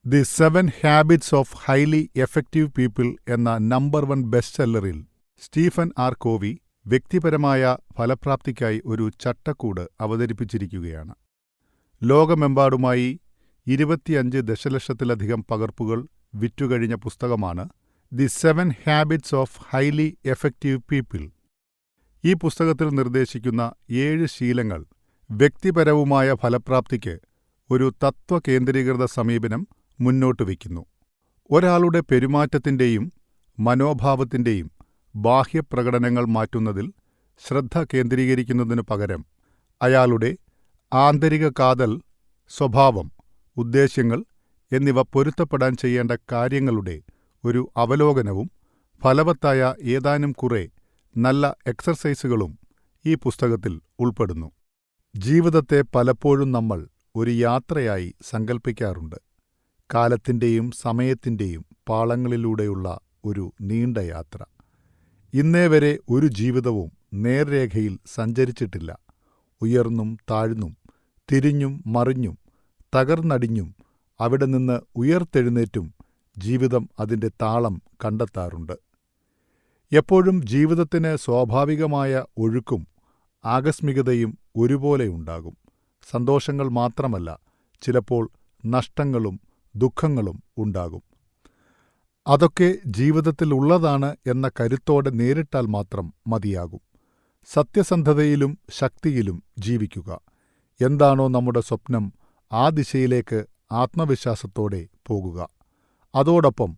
The 7 habits of highly effective people എന്ന number 1 best സെല്ലറിൽ Stephen R കോവി വ്യക്തിപരമായ ഫലപ്രാപ്തിക്കായി ഒരു ചട്ടക്കൂട് അവതരിപ്പിച്ചിരിക്കുകയാണ്. ലോകമെമ്പാടുമായി 25 ദശലക്ഷത്തിലധികം പകർപ്പുകൾ വിറ്റുകഴിഞ്ഞ പുസ്തകമാണ് the 7 habits of highly effective people. ഈ പുസ്തകത്തിൽ നിർദ്ദേശിക്കുന്ന 7 ശീലങ്ങൾ വ്യക്തിപരവുമായ ഫലപ്രാപ്തിക്ക് ഒരു തത്വകേന്ദ്രീകൃത സമീപനം മുന്നോട്ട് വയ്ക്കുന്നു. ഒരാളുടെ പെരുമാറ്റത്തിൻ്റെയും മനോഭാവത്തിൻ്റെയും ബാഹ്യപ്രകടനങ്ങൾ മാറ്റുന്നതിൽ ശ്രദ്ധ കേന്ദ്രീകരിക്കുന്നതിനു പകരം അയാളുടെ ആന്തരിക കാതൽ, സ്വഭാവം, ഉദ്ദേശ്യങ്ങൾ എന്നിവ പൊരുത്തപ്പെടാൻ ചെയ്യേണ്ട കാര്യങ്ങളുടെ ഒരു അവലോകനവും ഫലവത്തായ ഏതാനും കുറെ നല്ല എക്സർസൈസുകളും ഈ പുസ്തകത്തിൽ ഉൾപ്പെടുന്നു. ജീവിതത്തെ പലപ്പോഴും നമ്മൾ ഒരു യാത്രയായി സങ്കൽപ്പിക്കാറുണ്ട്. കാലത്തിൻ്റെയും സമയത്തിൻ്റെയും പാളങ്ങളിലൂടെയുള്ള ഒരു നീണ്ട യാത്ര. ഇന്നേവരെ ഒരു ജീവിതവും നേർരേഖയിൽ സഞ്ചരിച്ചിട്ടില്ല. ഉയർന്നും താഴ്ന്നും, തിരിഞ്ഞും മറിഞ്ഞും, തകർന്നടിഞ്ഞും അവിടെ നിന്ന് ഉയർത്തെഴുന്നേറ്റും ജീവിതം അതിൻ്റെ താളം കണ്ടെത്താറുണ്ട്. എപ്പോഴും ജീവിതത്തിന് സ്വാഭാവികമായ ഒഴുക്കും ആകസ്മികതയും ഒരുപോലെയുണ്ടാകും. സന്തോഷങ്ങൾ മാത്രമല്ല, ചിലപ്പോൾ നഷ്ടങ്ങളും ദുഃഖങ്ങളും ഉണ്ടാകും. അതൊക്കെ ജീവിതത്തിൽ ഉള്ളതാണ് എന്ന കരുത്തോടെ നേരിട്ടാൽ മാത്രം മതിയാകും. സത്യസന്ധതയിലും ശക്തിയിലും ജീവിക്കുക. എന്താണോ നമ്മുടെ സ്വപ്നം, ആ ദിശയിലേക്ക് ആത്മവിശ്വാസത്തോടെ പോകുക. അതോടൊപ്പം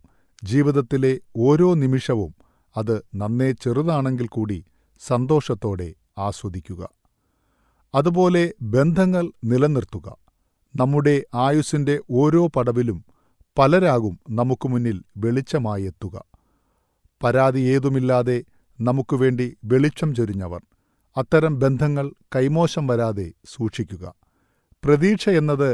ജീവിതത്തിലെ ഓരോ നിമിഷവും, അത് നന്നേ ചെറുതാണെങ്കിൽ കൂടി, സന്തോഷത്തോടെ ആസ്വദിക്കുക. അതുപോലെ ബന്ധങ്ങൾ നിലനിർത്തുക. നമ്മുടെ ആയുസ്സിൻ്റെ ഓരോ പടവിലും പലരാകും നമുക്ക് മുന്നിൽ വെളിച്ചമായെത്തുക. പരാതി ഏതുമില്ലാതെ നമുക്കുവേണ്ടി വെളിച്ചം ചൊരിഞ്ഞവർ. അത്തരം ബന്ധങ്ങൾ കൈമോശം വരാതെ സൂക്ഷിക്കുക. പ്രതീക്ഷ എന്നത്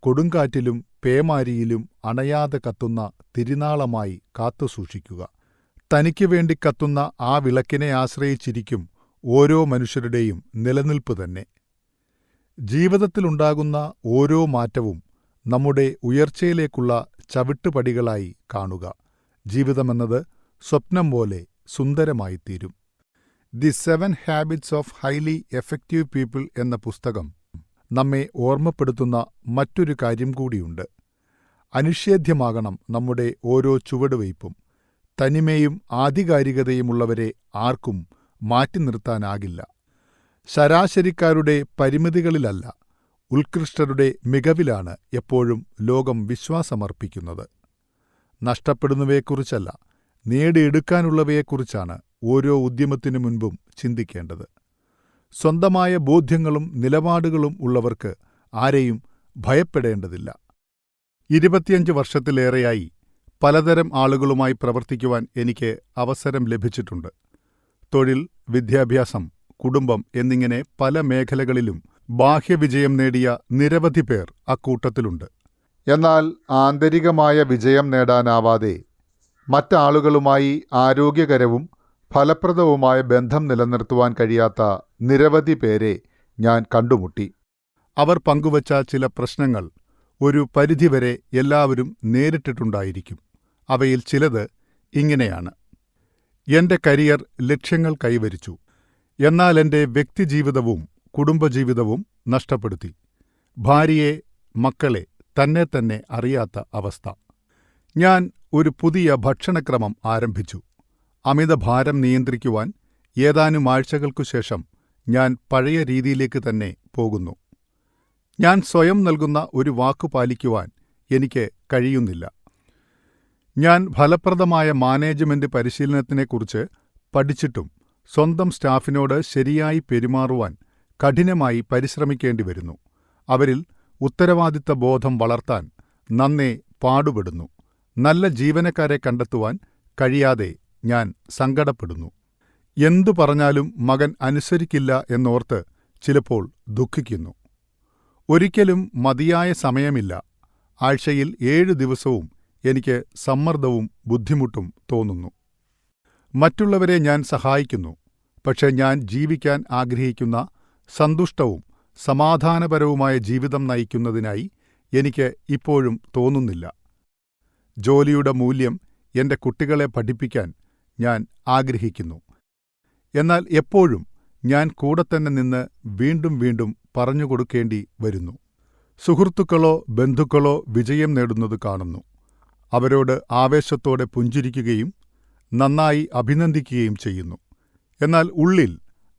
കൊടുങ്കാറ്റിലും പേമാരിയിലും അണയാതെ കത്തുന്ന തിരിനാളമായി കാത്തുസൂക്ഷിക്കുക. തനിക്ക് വേണ്ടി കത്തുന്ന ആ വിളക്കിനെ ആശ്രയിച്ചിരിക്കും ഓരോ മനുഷ്യരുടെയും നിലനിൽപ്പ് തന്നെ. ജീവിതത്തിലുണ്ടാകുന്ന ഓരോ മാറ്റവും നമ്മുടെ ഉയർച്ചയിലേക്കുള്ള ചവിട്ടുപടികളായി കാണുക. ജീവിതമെന്നത് സ്വപ്നം പോലെ സുന്ദരമായിത്തീരും. The 7 habits of highly effective people എന്ന പുസ്തകം നമ്മെ ഓർമ്മപ്പെടുത്തുന്ന മറ്റൊരു കാര്യം കൂടിയുണ്ട്. അനിഷേധ്യമാകണം നമ്മുടെ ഓരോ ചുവടുവയ്പും. തനിമയും ആധികാരികതയുമുള്ളവരെ ആർക്കും മാറ്റി നിർത്താനാകില്ല. ശരാശരിക്കാരുടെ പരിമിതികളിലല്ല, ഉത്കൃഷ്ടരുടെ മികവിലാണ് എപ്പോഴും ലോകം വിശ്വാസമർപ്പിക്കുന്നത്. നഷ്ടപ്പെടുന്നവയെക്കുറിച്ചല്ല, നേടിയെടുക്കാനുള്ളവയെക്കുറിച്ചാണ് ഓരോ ഉദ്യമത്തിനു മുൻപും ചിന്തിക്കേണ്ടത്. സ്വന്തമായ ബോധ്യങ്ങളും നിലപാടുകളും ഉള്ളവർക്ക് ആരെയും ഭയപ്പെടേണ്ടതില്ല. 25 വർഷത്തിലേറെയായി പലതരം ആളുകളുമായി പ്രവർത്തിക്കുവാൻ എനിക്ക് അവസരം ലഭിച്ചിട്ടുണ്ട്. തൊഴിൽ, വിദ്യാഭ്യാസം, കുടുംബം എന്നിങ്ങനെ പല മേഖലകളിലും ബാഹ്യവിജയം നേടിയ നിരവധി പേർ അക്കൂട്ടത്തിലുണ്ട്. എന്നാൽ ആന്തരികമായ വിജയം നേടാനാവാതെ മറ്റാളുകളുമായി ആരോഗ്യകരവും ഫലപ്രദവുമായ ബന്ധം നിലനിർത്തുവാൻ കഴിയാത്ത നിരവധി പേരെ ഞാൻ കണ്ടുമുട്ടി. അവർ പങ്കുവച്ച ചില പ്രശ്നങ്ങൾ ഒരു പരിധിവരെ എല്ലാവരും നേരിട്ടിട്ടുണ്ടായിരിക്കും. അവയിൽ ചിലത് ഇങ്ങനെയാണ്. എൻ്റെ കരിയർ ലക്ഷ്യങ്ങൾ കൈവരിച്ചു, എന്നാൽ എൻ്റെ വ്യക്തിജീവിതവും കുടുംബജീവിതവും നഷ്ടപ്പെടുത്തി. ഭാര്യയെ, മക്കളെ, തന്നെ അറിയാത്ത അവസ്ഥ. ഞാൻ ഒരു പുതിയ ഭക്ഷണക്രമം ആരംഭിച്ചു. അമിതഭാരം നിയന്ത്രിക്കുവാൻ ഏതാനും ആഴ്ചകൾക്കു ശേഷം ഞാൻ പഴയ രീതിയിലേക്ക് തന്നെ പോകുന്നു. ഞാൻ സ്വയം നൽകുന്ന ഒരു വാക്കു പാലിക്കുവാൻ എനിക്ക് കഴിയുന്നില്ല. ഞാൻ ഫലപ്രദമായ മാനേജ്മെന്റ് പരിശീലനത്തിനെക്കുറിച്ച് പഠിച്ചിട്ടും സ്വന്തം സ്റ്റാഫിനോട് ശരിയായി പെരുമാറുവാൻ കഠിനമായി പരിശ്രമിക്കേണ്ടി വരുന്നു. അവരിൽ ഉത്തരവാദിത്ത ബോധം വളർത്താൻ നന്നേ പാടുപെടുന്നു. നല്ല ജീവനക്കാരെ കണ്ടെത്തുവാൻ കഴിയാതെ ഞാൻ സങ്കടപ്പെടുന്നു. എന്തു പറഞ്ഞാലും മകൻ അനുസരിക്കില്ല എന്നോർത്ത് ചിലപ്പോൾ ദുഃഖിക്കുന്നു. ഒരിക്കലും മതിയായ സമയമില്ല. ആഴ്ചയിൽ 7 ദിവസവും എനിക്ക് സമ്മർദ്ദവും ബുദ്ധിമുട്ടും തോന്നുന്നു. മറ്റുള്ളവരെ ഞാൻ സഹായിക്കുന്നു, പക്ഷെ ഞാൻ ജീവിക്കാൻ ആഗ്രഹിക്കുന്ന സന്തുഷ്ടവും സമാധാനപരവുമായ ജീവിതം നയിക്കുന്നതിനായി എനിക്ക് ഇപ്പോഴും തോന്നുന്നില്ല. ജോലിയുടെ മൂല്യം എൻ്റെ കുട്ടികളെ പഠിപ്പിക്കാൻ ഞാൻ ആഗ്രഹിക്കുന്നു. എന്നാൽ എപ്പോഴും ഞാൻ കൂടെ തന്നെ നിന്ന് വീണ്ടും വീണ്ടും പറഞ്ഞുകൊടുക്കേണ്ടി വരുന്നു. സുഹൃത്തുക്കളോ ബന്ധുക്കളോ വിജയം നേടുന്നത് കാണുന്നു. അവരോട് ആവേശത്തോടെ പുഞ്ചിരിക്കുകയും നന്നായി അഭിനന്ദിക്കുകയും ചെയ്യുന്നു. എന്നാൽ ഉള്ളിൽ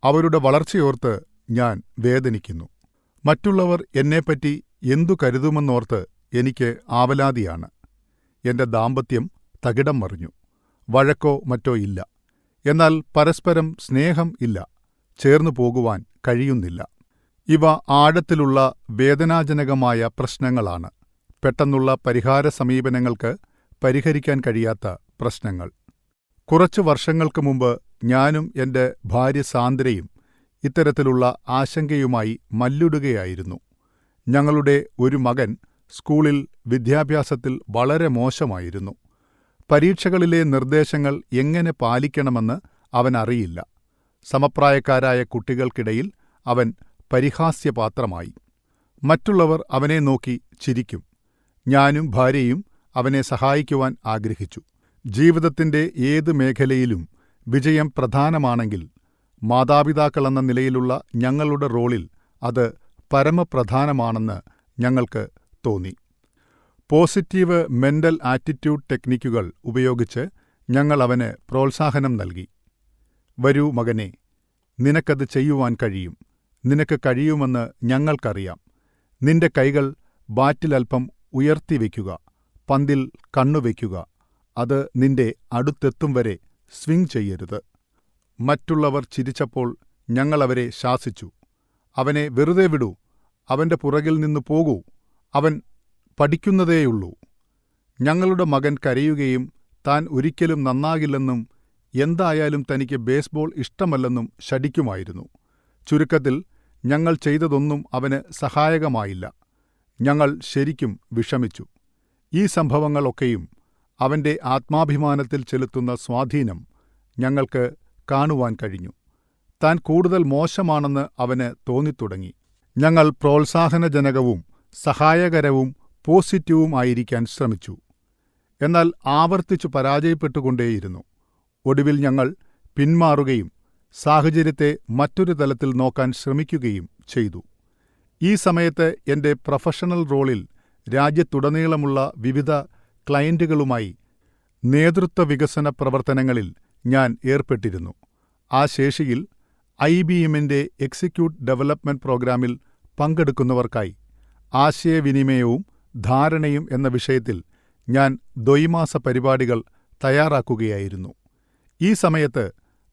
അവരുടെ വളർച്ചയോർത്ത് ഞാൻ വേദനിക്കുന്നു. മറ്റുള്ളവർ എന്നെപ്പറ്റി എന്തു കരുതുമെന്നോർത്ത് എനിക്ക് ആവലാതിയാണ്. എൻ്റെ ദാമ്പത്യം തകിടം മറിഞ്ഞു. വഴക്കോ മറ്റോ ഇല്ല. എന്നാൽ പരസ്പരം സ്നേഹം ഇല്ല. ചേർന്നു പോകുവാൻ കഴിയുന്നില്ല. ഇവ ആഴത്തിലുള്ള വേദനാജനകമായ പ്രശ്നങ്ങളാണ്. പെട്ടെന്നുള്ള പരിഹാര സമീപനങ്ങൾക്ക് പരിഹരിക്കാൻ കഴിയാത്ത പ്രശ്നങ്ങൾ. കുറച്ചു വർഷങ്ങൾക്ക് മുമ്പ് ഞാനും എൻ്റെ ഭാര്യ സാന്ദ്രയും ഇത്തരത്തിലുള്ള ആശങ്കയുമായി മല്ലിടുകയായിരുന്നു. ഞങ്ങളുടെ ഒരു മകൻ സ്കൂളിൽ വിദ്യാഭ്യാസത്തിൽ വളരെ മോശമായിരുന്നു. പരീക്ഷകളിലെ നിർദ്ദേശങ്ങൾ എങ്ങനെ പാലിക്കണമെന്ന് അവനറിയില്ല. സമപ്രായക്കാരായ കുട്ടികൾക്കിടയിൽ അവൻ പരിഹാസ്യപാത്രമായി. മറ്റുള്ളവർ അവനെ നോക്കി ചിരിക്കും. ഞാനും ഭാര്യയും അവനെ സഹായിക്കുവാൻ ആഗ്രഹിച്ചു. ജീവിതത്തിൻ്റെ ഏത് മേഖലയിലും വിജയം പ്രധാനമാണെങ്കിൽ മാതാപിതാക്കളെന്ന നിലയിലുള്ള ഞങ്ങളുടെ റോളിൽ അത് പരമപ്രധാനമാണെന്ന് ഞങ്ങൾക്ക് തോന്നി. പോസിറ്റീവ് മെൻ്റൽ ആറ്റിറ്റ്യൂഡ് ടെക്നിക്കുകൾ ഉപയോഗിച്ച് ഞങ്ങൾ അവന് പ്രോത്സാഹനം നൽകി. വരൂ മകനെ, നിനക്കത് ചെയ്യുവാൻ കഴിയും. നിനക്ക് കഴിയുമെന്ന് ഞങ്ങൾക്കറിയാം. നിന്റെ കൈകൾ ബാറ്റിലൽപ്പം ഉയർത്തിവെക്കുക. പന്തിൽ കണ്ണുവെക്കുക. അത് നിന്റെ അടുത്തെത്തും വരെ സ്വിംഗ് ചെയ്യരുത്. മറ്റുള്ളവർ ചിരിച്ചപ്പോൾ ഞങ്ങളവരെ ശാസിച്ചു. അവനെ വെറുതെ വിടൂ. അവൻ്റെ പുറകിൽ നിന്ന് പോകൂ. അവൻ പഠിക്കുന്നതേയുള്ളൂ. ഞങ്ങളുടെ മകൻ കരയുകയും താൻ ഒരിക്കലും നന്നാകില്ലെന്നും എന്തായാലും തനിക്ക് ബേസ്ബോൾ ഇഷ്ടമല്ലെന്നും ശഠിക്കുമായിരുന്നു. ചുരുക്കത്തിൽ ഞങ്ങൾ ചെയ്തതൊന്നും അവന് സഹായകമായില്ല. ഞങ്ങൾ ശരിക്കും വിഷമിച്ചു. ഈ സംഭവങ്ങളൊക്കെയും അവൻ്റെ ആത്മാഭിമാനത്തിൽ ചെലുത്തുന്ന സ്വാധീനം ഞങ്ങൾക്ക് കാണുവാൻ കഴിഞ്ഞു. താൻ കൂടുതൽ മോശമാണെന്ന് അവന് തോന്നിത്തുടങ്ങി. ഞങ്ങൾ പ്രോത്സാഹനജനകവും സഹായകരവും പോസിറ്റീവും ആയിരിക്കാൻ ശ്രമിച്ചു. എന്നാൽ ആവർത്തിച്ചു പരാജയപ്പെട്ടുകൊണ്ടേയിരുന്നു. ഒടുവിൽ ഞങ്ങൾ പിന്മാറുകയും സാഹചര്യത്തെ മറ്റൊരു തലത്തിൽ നോക്കാൻ ശ്രമിക്കുകയും ചെയ്തു. ഈ സമയത്ത് എൻ്റെ പ്രൊഫഷണൽ റോളിൽ രാജ്യത്തുടനീളമുള്ള വിവിധ ക്ലയന്റുകളുമായി നേതൃത്വ വികസന പ്രവർത്തനങ്ങളിൽ ഞാൻ ഏർപ്പെട്ടിരുന്നു. ആ ശേഷിയിൽ IBMൻ്റെ എക്സിക്യൂട്ട് ഡെവലപ്മെന്റ് പ്രോഗ്രാമിൽ പങ്കെടുക്കുന്നവർക്കായി ആശയവിനിമയവും ധാരണയും എന്ന വിഷയത്തിൽ ഞാൻ ദ്വൈമാസ പരിപാടികൾ തയ്യാറാക്കുകയായിരുന്നു. ഈ സമയത്ത്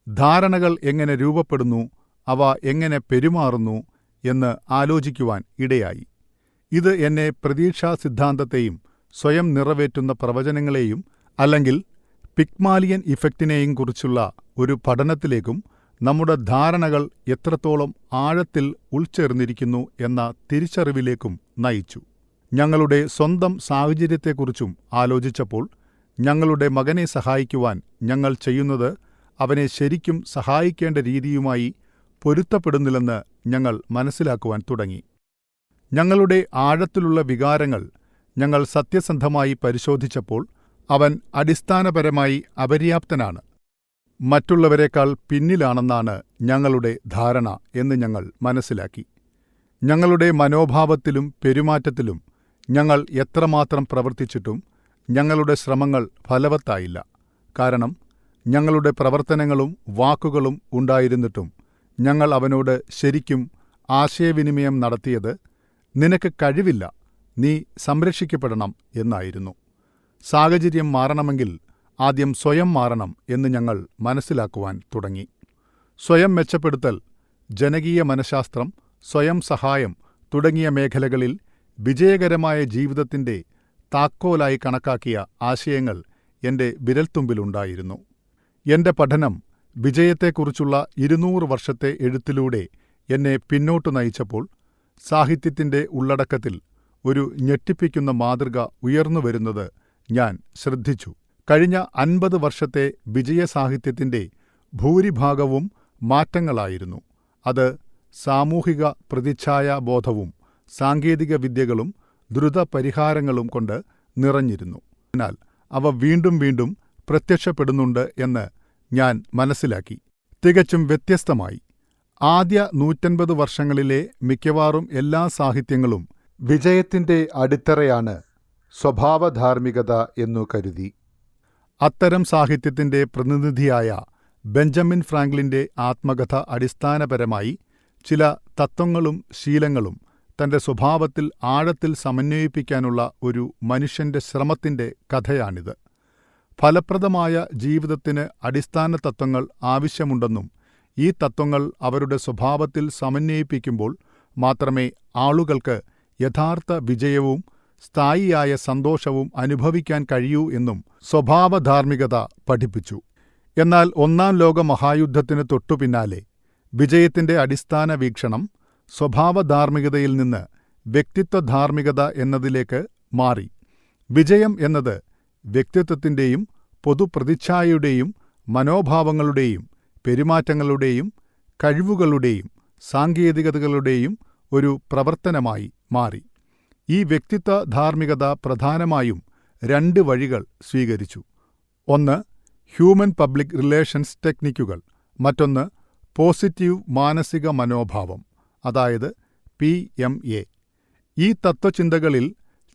ധാരണകൾ എങ്ങനെ രൂപപ്പെടുന്നു, അവ എങ്ങനെ പെരുമാറുന്നു എന്ന് ആലോചിക്കുവാൻ ഇടയായി. ഇത് എന്നെ പ്രതീക്ഷാ സിദ്ധാന്തത്തെയും സ്വയം നിറവേറ്റുന്ന പ്രവചനങ്ങളെയും അല്ലെങ്കിൽ പിഗ്മാലിയൻ ഇഫക്റ്റിനെയും കുറിച്ചുള്ള ഒരു പഠനത്തിലേക്കും നമ്മുടെ ധാരണകൾ എത്രത്തോളം ആഴത്തിൽ ഉൾച്ചേർന്നിരിക്കുന്നു എന്ന തിരിച്ചറിവിലേക്കും നയിച്ചു. ഞങ്ങളുടെ സ്വന്തം സാഹചര്യത്തെക്കുറിച്ചും ആലോചിച്ചപ്പോൾ ഞങ്ങളുടെ മകനെ സഹായിക്കുവാൻ ഞങ്ങൾ ചെയ്യുന്നത് അവനെ ശരിക്കും സഹായിക്കേണ്ട രീതിയുമായി പൊരുത്തപ്പെടുന്നില്ലെന്ന് ഞങ്ങൾ മനസ്സിലാക്കുവാൻ തുടങ്ങി. ഞങ്ങളുടെ ആഴത്തിലുള്ള വികാരങ്ങൾ ഞങ്ങൾ സത്യസന്ധമായി പരിശോധിച്ചപ്പോൾ അവൻ അടിസ്ഥാനപരമായി അപര്യാപ്തനാണ്, മറ്റുള്ളവരെക്കാൾ പിന്നിലാണെന്നാണ് ഞങ്ങളുടെ ധാരണ എന്ന് ഞങ്ങൾ മനസ്സിലാക്കി. ഞങ്ങളുടെ മനോഭാവത്തിലും പെരുമാറ്റത്തിലും ഞങ്ങൾ എത്രമാത്രം പ്രവർത്തിച്ചിട്ടും ഞങ്ങളുടെ ശ്രമങ്ങൾ ഫലവത്തായില്ല. കാരണം ഞങ്ങളുടെ പ്രവർത്തനങ്ങളും വാക്കുകളും ഉണ്ടായിരുന്നിട്ടും ഞങ്ങൾ അവനോട് ശരിക്കും ആശയവിനിമയം നടത്തിയത് നിനക്ക് കഴിവില്ല, നീ സംരക്ഷിക്കപ്പെടണം എന്നായിരുന്നു. സാഹചര്യം മാറണമെങ്കിൽ ആദ്യം സ്വയം മാറണം എന്ന് ഞങ്ങൾ മനസ്സിലാക്കുവാൻ തുടങ്ങി. സ്വയം മെച്ചപ്പെടുത്തൽ, ജനകീയ മനഃശാസ്ത്രം, സ്വയം സഹായം തുടങ്ങിയ മേഖലകളിൽ വിജയകരമായ ജീവിതത്തിൻ്റെ താക്കോലായി കണക്കാക്കിയ ആശയങ്ങൾ എൻ്റെ വിരൽത്തുമ്പിലുണ്ടായിരുന്നു. എൻ്റെ പഠനം വിജയത്തെക്കുറിച്ചുള്ള 200 വർഷത്തെ എഴുത്തിലൂടെ എന്നെ പിന്നോട്ടു നയിച്ചപ്പോൾ സാഹിത്യത്തിൻ്റെ ഉള്ളടക്കത്തിൽ ഒരു ഞെട്ടിപ്പിക്കുന്ന മാതൃക ഉയർന്നുവരുന്നത് ഞാൻ ശ്രദ്ധിച്ചു. കഴിഞ്ഞ 50 വർഷത്തെ വിജയസാഹിത്യത്തിൻ്റെ ഭൂരിഭാഗവും മാറ്റങ്ങളായിരുന്നു. അത് സാമൂഹിക പ്രതിച്ഛായാബോധവും സാങ്കേതിക വിദ്യകളും ദ്രുത പരിഹാരങ്ങളും കൊണ്ട് നിറഞ്ഞിരുന്നു. എന്നാൽ അവ വീണ്ടും വീണ്ടും പ്രത്യക്ഷപ്പെടുന്നുണ്ട് എന്ന് ഞാൻ മനസ്സിലാക്കി. തികച്ചും വ്യത്യസ്തമായി. ആദ്യ 150 വർഷങ്ങളിലെ മിക്കവാറും എല്ലാ സാഹിത്യങ്ങളും വിജയത്തിന്റെ അടിത്തറയാണ് സ്വഭാവധാർമ്മികത എന്നു കരുതി. അത്തരം സാഹിത്യത്തിന്റെ പ്രതിനിധിയായ ബെഞ്ചമിൻ ഫ്രാങ്ക്ലിന്റെ ആത്മകഥ അടിസ്ഥാനപരമായി ചില തത്വങ്ങളും ശീലങ്ങളും തന്റെ സ്വഭാവത്തിൽ ആഴത്തിൽ സമന്വയിപ്പിക്കാനുള്ള ഒരു മനുഷ്യന്റെ ശ്രമത്തിന്റെ കഥയാണിത്. ഫലപ്രദമായ ജീവിതത്തിന് അടിസ്ഥാന തത്വങ്ങൾ ആവശ്യമുണ്ടെന്നും ഈ തത്വങ്ങൾ അവരുടെ സ്വഭാവത്തിൽ സമന്വയിപ്പിക്കുമ്പോൾ മാത്രമേ ആളുകൾക്ക് യഥാർത്ഥ വിജയവും സ്ഥായിയായ സന്തോഷവും അനുഭവിക്കാൻ കഴിയൂ എന്നും സ്വഭാവധാർമ്മികത പഠിപ്പിച്ചു. എന്നാൽ ഒന്നാം ലോക മഹായുദ്ധത്തിനു തൊട്ടുപിന്നാലെ വിജയത്തിന്റെ അടിസ്ഥാന വീക്ഷണം സ്വഭാവധാർമ്മികതയിൽ നിന്ന് വ്യക്തിത്വധാർമ്മികത എന്നതിലേക്ക് മാറി. വിജയം എന്നത് വ്യക്തിത്വത്തിന്റെയും പൊതുപ്രതിച്ഛായയുടെയും മനോഭാവങ്ങളുടെയും പെരുമാറ്റങ്ങളുടെയും കഴിവുകളുടെയും സാങ്കേതികതകളുടെയും ഒരു പ്രവർത്തനമായി മാറി. ഈ വ്യക്തിത്വധാർമ്മികത പ്രധാനമായും 2 വഴികൾ സ്വീകരിച്ചു. ഒന്ന് ഹ്യൂമൻ പബ്ലിക് റിലേഷൻസ് ടെക്നിക്കുകൾ, മറ്റൊന്ന് പോസിറ്റീവ് മാനസിക മനോഭാവം, അതായത് PMA. ഈ തത്വചിന്തകളിൽ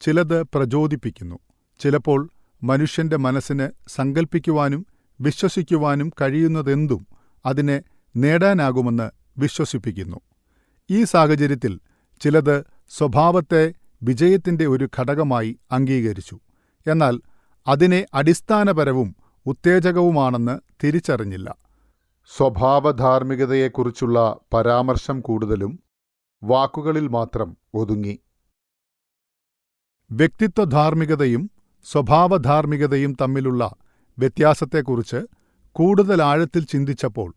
ചിലത് പ്രചോദിപ്പിക്കുന്നു. ചിലപ്പോൾ മനുഷ്യന്റെ മനസ്സിന് സങ്കൽപ്പിക്കുവാനും വിശ്വസിക്കുവാനും കഴിയുന്നതെന്തും അതിനെ നേടാനാകുമെന്ന് വിശ്വസിപ്പിക്കുന്നു. ഈ സാഹചര്യത്തിൽ ചിലത് സ്വഭാവത്തെ വിജയത്തിന്റെ ഒരു ഘടകമായി അംഗീകരിച്ചു. എന്നാൽ അതിനെ അടിസ്ഥാനപരവും ഉത്തേജകവുമാണെന്ന് തിരിച്ചറിഞ്ഞില്ല. സ്വഭാവധാർമ്മികതയെക്കുറിച്ചുള്ള പരാമർശം കൂടുതലും വാക്കുകളിൽ മാത്രം ഒതുങ്ങി. വ്യക്തിത്വധാർമ്മികതയും സ്വഭാവധാർമ്മികതയും തമ്മിലുള്ള വ്യത്യാസത്തെക്കുറിച്ച് കൂടുതൽ ആഴത്തിൽ ചിന്തിച്ചപ്പോൾ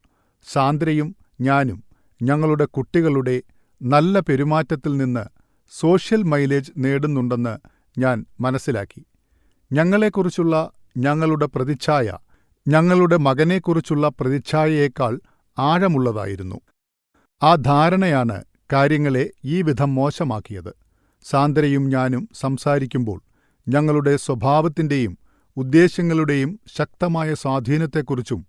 സാന്ദ്രയും ഞാനും ഞങ്ങളുടെ കുട്ടികളുടെ നല്ല പെരുമാറ്റത്തിൽ നിന്ന് സോഷ്യൽ മൈലേജ് നേടുന്നുണ്ടെന്ന് ഞാൻ മനസ്സിലാക്കി. ഞങ്ങളെക്കുറിച്ചുള്ള ഞങ്ങളുടെ പ്രതിച്ഛായ ഞങ്ങളുടെ മകനെക്കുറിച്ചുള്ള പ്രതിച്ഛായയേക്കാൾ ആഴമുള്ളതായിരുന്നു. ആ ധാരണയാണ് കാര്യങ്ങളെ ഈ വിധം മോശമാക്കിയത്. സാന്ദ്രയും ഞാനും സംസാരിക്കുമ്പോൾ ഞങ്ങളുടെ സ്വഭാവത്തിന്റെയും ഉദ്ദേശ്യങ്ങളുടെയും ശക്തമായ സ്വാധീനത്തെക്കുറിച്ചും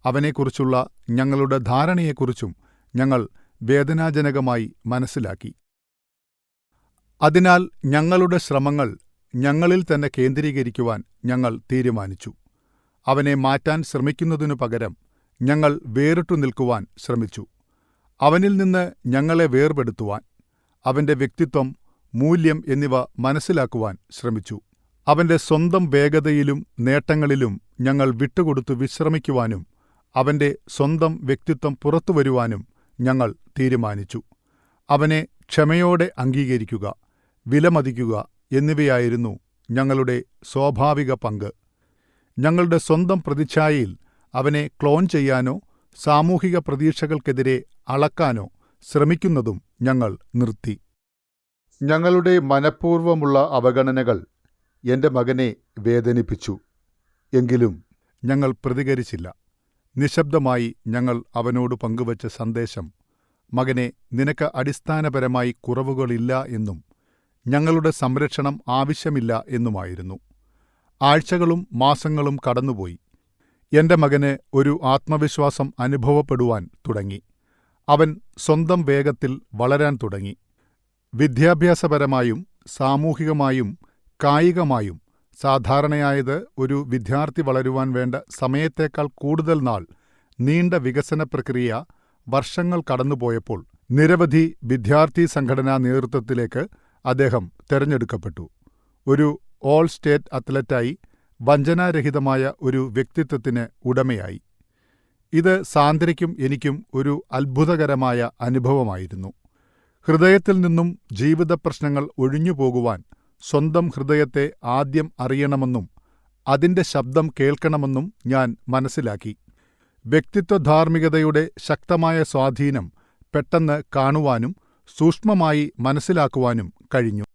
അവനെക്കുറിച്ചുള്ള ഞങ്ങളുടെ ധാരണയെക്കുറിച്ചും ഞങ്ങൾ വേദനാജനകമായി മനസ്സിലാക്കി. അതിനാൽ ഞങ്ങളുടെ ശ്രമങ്ങൾ ഞങ്ങളിൽ തന്നെ കേന്ദ്രീകരിക്കുവാൻ ഞങ്ങൾ തീരുമാനിച്ചു. അവനെ മാറ്റാൻ ശ്രമിക്കുന്നതിനു പകരം ഞങ്ങൾ വേറിട്ടു നിൽക്കുവാൻ ശ്രമിച്ചു. അവനിൽ നിന്ന് ഞങ്ങളെ വേർപെടുത്തുവാൻ, അവന്റെ വ്യക്തിത്വം, മൂല്യം എന്നിവ മനസ്സിലാക്കുവാൻ ശ്രമിച്ചു. അവന്റെ സ്വന്തം വേഗതയിലും നേട്ടങ്ങളിലും ഞങ്ങൾ വിട്ടുകൊടുത്തു വിശ്രമിക്കുവാനും അവന്റെ സ്വന്തം വ്യക്തിത്വം പുറത്തുവരുവാനും ഞങ്ങൾ തീരുമാനിച്ചു. അവനെ ക്ഷമയോടെ അംഗീകരിക്കുക, വിലമതിക്കുക എന്നിവയായിരുന്നു ഞങ്ങളുടെ സ്വാഭാവിക പങ്ക്. ഞങ്ങളുടെ സ്വന്തം പ്രതിച്ഛായയിൽ അവനെ ക്ലോൺ ചെയ്യാനോ സാമൂഹിക പ്രതീക്ഷകൾക്കെതിരെ അളക്കാനോ ശ്രമിക്കുന്നതും ഞങ്ങൾ നിർത്തി. ഞങ്ങളുടെ മനഃപൂർവമുള്ള അവഗണനകൾ എന്റെ മകനെ വേദനിപ്പിച്ചു. എങ്കിലും ഞങ്ങൾ പ്രതികരിച്ചില്ല. നിശബ്ദമായി ഞങ്ങൾ അവനോട് പങ്കുവച്ച സന്ദേശം, മകനെ, നിനക്ക് അടിസ്ഥാനപരമായി കുറവുകളില്ല എന്നും ഞങ്ങളുടെ സംരക്ഷണം ആവശ്യമില്ല എന്നുമായിരുന്നു. ആഴ്ചകളും മാസങ്ങളും കടന്നുപോയി. എന്റെ മകന് ഒരു ആത്മവിശ്വാസം അനുഭവപ്പെടുവാൻ തുടങ്ങി. അവൻ സ്വന്തം വേഗത്തിൽ വളരാൻ തുടങ്ങി. വിദ്യാഭ്യാസപരമായും സാമൂഹികമായും കായികമായും സാധാരണയായത് ഒരു വിദ്യാർത്ഥി വളരുവാൻ വേണ്ട സമയത്തേക്കാൾ കൂടുതൽ നാൾ നീണ്ട വികസന പ്രക്രിയ വർഷങ്ങൾ കടന്നുപോയപ്പോൾ നിരവധി വിദ്യാർത്ഥി സംഘടനാ നേതൃത്വത്തിലേക്ക് അദ്ദേഹം തെരഞ്ഞെടുക്കപ്പെട്ടു. ഒരു ഓൾ സ്റ്റേറ്റ് അത്ലറ്റായി വഞ്ചനാരഹിതമായ ഒരു വ്യക്തിത്വത്തിന് ഉടമയായി. ഇത് സാന്ദ്രയ്ക്കും എനിക്കും ഒരു അത്ഭുതകരമായ അനുഭവമായിരുന്നു. ഹൃദയത്തിൽ നിന്നും ജീവിത പ്രശ്നങ്ങൾ ഒഴിഞ്ഞുപോകുവാൻ സ്വന്തം ഹൃദയത്തെ ആദ്യം അറിയണമെന്നും അതിന്റെ ശബ്ദം കേൾക്കണമെന്നും ഞാൻ മനസ്സിലാക്കി. വ്യക്തിത്വധാർമ്മികതയുടെ ശക്തമായ സ്വാധീനം പെട്ടെന്ന് കാണുവാനും സൂക്ഷ്മമായി മനസ്സിലാക്കുവാനും കഴിഞ്ഞു.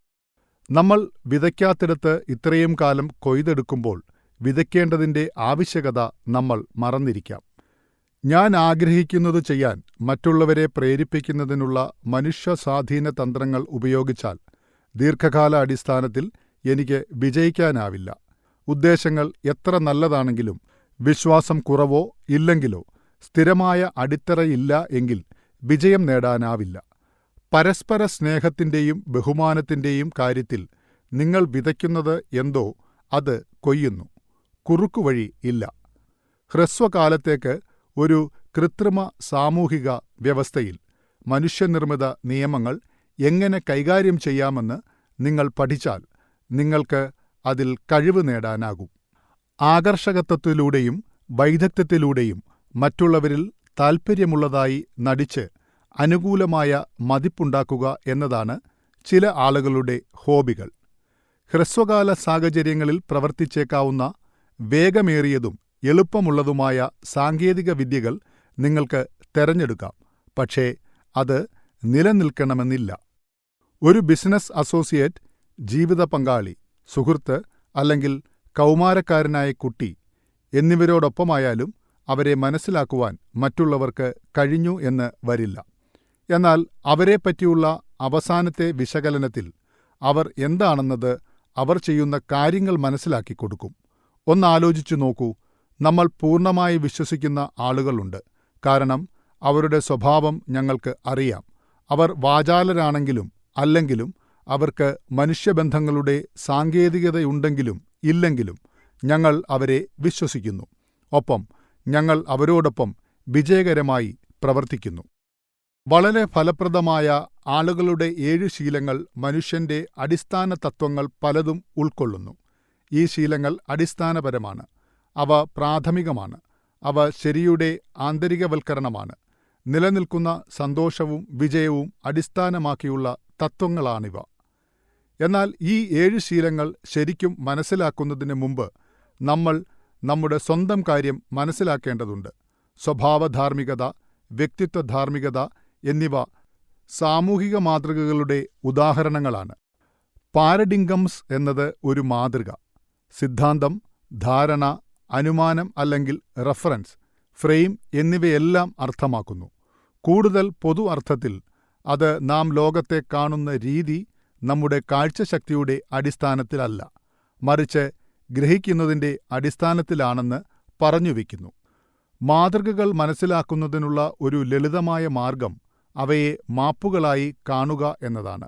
നമ്മൾ വിതയ്ക്കാത്തിടത്ത് ഇത്രയും കാലം കൊയ്തെടുക്കുമ്പോൾ വിതയ്ക്കേണ്ടതിന്റെ ആവശ്യകത നമ്മൾ മറന്നിരിക്കാം. ഞാൻ ആഗ്രഹിക്കുന്നത് ചെയ്യാൻ മറ്റുള്ളവരെ പ്രേരിപ്പിക്കുന്നതിനുള്ള മനുഷ്യസ്വാധീന തന്ത്രങ്ങൾ ഉപയോഗിച്ചാൽ ദീർഘകാല അടിസ്ഥാനത്തിൽ എനിക്ക് വിജയിക്കാനാവില്ല. ഉദ്ദേശങ്ങൾ എത്ര നല്ലതാണെങ്കിലും വിശ്വാസം കുറവോ ഇല്ലെങ്കിലോ സ്ഥിരമായ അടിത്തറയില്ല എങ്കിൽ വിജയം നേടാനാവില്ല. പരസ്പര സ്നേഹത്തിൻ്റെയും ബഹുമാനത്തിൻ്റെയും കാര്യത്തിൽ നിങ്ങൾ വിതയ്ക്കുന്നത് എന്തോ അത് കൊയ്യുന്നു. കുറുക്കുവഴി ഇല്ല. ഹ്രസ്വകാലത്തേക്ക് ഒരു കൃത്രിമ സാമൂഹിക വ്യവസ്ഥയിൽ മനുഷ്യനിർമ്മിത നിയമങ്ങൾ എങ്ങനെ കൈകാര്യം ചെയ്യാമെന്ന് നിങ്ങൾ പഠിച്ചാൽ നിങ്ങൾക്ക് അതിൽ കഴിവ് നേടാനാകും. ആകർഷകത്വത്തിലൂടെയും വൈദഗ്ധ്യത്തിലൂടെയും മറ്റുള്ളവരിൽ താൽപ്പര്യമുള്ളതായി നടിച്ച് അനുകൂലമായ മതിപ്പുണ്ടാക്കുക എന്നതാണ് ചില ആളുകളുടെ ഹോബികൾ. ഹ്രസ്വകാല സാഹചര്യങ്ങളിൽ പ്രവർത്തിച്ചേക്കാവുന്ന വേഗമേറിയതും എളുപ്പമുള്ളതുമായ സാങ്കേതിക വിദ്യകൾ നിങ്ങൾക്ക് തെരഞ്ഞെടുക്കാം. പക്ഷേ അത് നിലനിൽക്കണമെന്നില്ല. ഒരു ബിസിനസ് അസോസിയേറ്റ്, ജീവിത പങ്കാളി, സുഹൃത്ത് അല്ലെങ്കിൽ കൗമാരക്കാരനായ കുട്ടി എന്നിവരോടൊപ്പമായാലും അവരെ മനസ്സിലാക്കുവാൻ മറ്റുള്ളവർക്ക് കഴിഞ്ഞു എന്ന് വരില്ല. എന്നാൽ അവരെപ്പറ്റിയുള്ള അവസാനത്തെ വിശകലനത്തിൽ അവർ എന്താണെന്നത് അവർ ചെയ്യുന്ന കാര്യങ്ങൾ മനസ്സിലാക്കിക്കൊടുക്കും. ഒന്നാലോചിച്ചു നോക്കൂ. നമ്മൾ പൂർണ്ണമായി വിശ്വസിക്കുന്ന ആളുകളുണ്ട്. കാരണം അവരുടെ സ്വഭാവം ഞങ്ങൾക്ക് അറിയാം. അവർ വാചാലരാണെങ്കിലും അല്ലെങ്കിലും അവർക്ക് മനുഷ്യബന്ധങ്ങളുടെ സാങ്കേതികതയുണ്ടെങ്കിലും ഇല്ലെങ്കിലും ഞങ്ങൾ അവരെ വിശ്വസിക്കുന്നു. ഒപ്പം ഞങ്ങൾ അവരോടൊപ്പം വിജയകരമായി പ്രവർത്തിക്കുന്നു. വളരെ ഫലപ്രദമായ ആളുകളുടെ 7 ശീലങ്ങൾ മനുഷ്യന്റെ അടിസ്ഥാന തത്വങ്ങൾ പലതും ഉൾക്കൊള്ളുന്നു. ഈ ശീലങ്ങൾ അടിസ്ഥാനപരമാണ്. അവ പ്രാഥമികമാണ്. അവ ശരിയുടെ ആന്തരികവൽക്കരണമാണ്. നിലനിൽക്കുന്ന സന്തോഷവും വിജയവും അടിസ്ഥാനമാക്കിയുള്ള തത്വങ്ങളാണിവ. എന്നാൽ ഈ 7 ശീലങ്ങൾ ശരിക്കും മനസ്സിലാക്കുന്നതിന് മുമ്പ് നമ്മൾ നമ്മുടെ സ്വന്തം കാര്യം മനസ്സിലാക്കേണ്ടതുണ്ട്. സ്വഭാവധാർമ്മികത, വ്യക്തിത്വധാർമ്മികത എന്നിവ സാമൂഹിക മാതൃകകളുടെ ഉദാഹരണങ്ങളാണ്. പാരഡിംഗംസ് എന്നത് ഒരു മാതൃക, സിദ്ധാന്തം, ധാരണ, അനുമാനം അല്ലെങ്കിൽ റഫറൻസ് ഫ്രെയിം എന്നിവയെല്ലാം അർത്ഥമാക്കുന്നു. കൂടുതൽ പൊതു അർത്ഥത്തിൽ അത് നാം ലോകത്തെ കാണുന്ന രീതി നമ്മുടെ കാഴ്ചശക്തിയുടെ അടിസ്ഥാനത്തിലല്ല, മറിച്ച് ഗ്രഹിക്കുന്നതിൻ്റെ അടിസ്ഥാനത്തിലാണെന്ന് പറഞ്ഞുവെക്കുന്നു. മാതൃകകൾ മനസ്സിലാക്കുന്നതിനുള്ള ഒരു ലളിതമായ മാർഗം അവയെ മാപ്പുകളായി കാണുക എന്നതാണ്.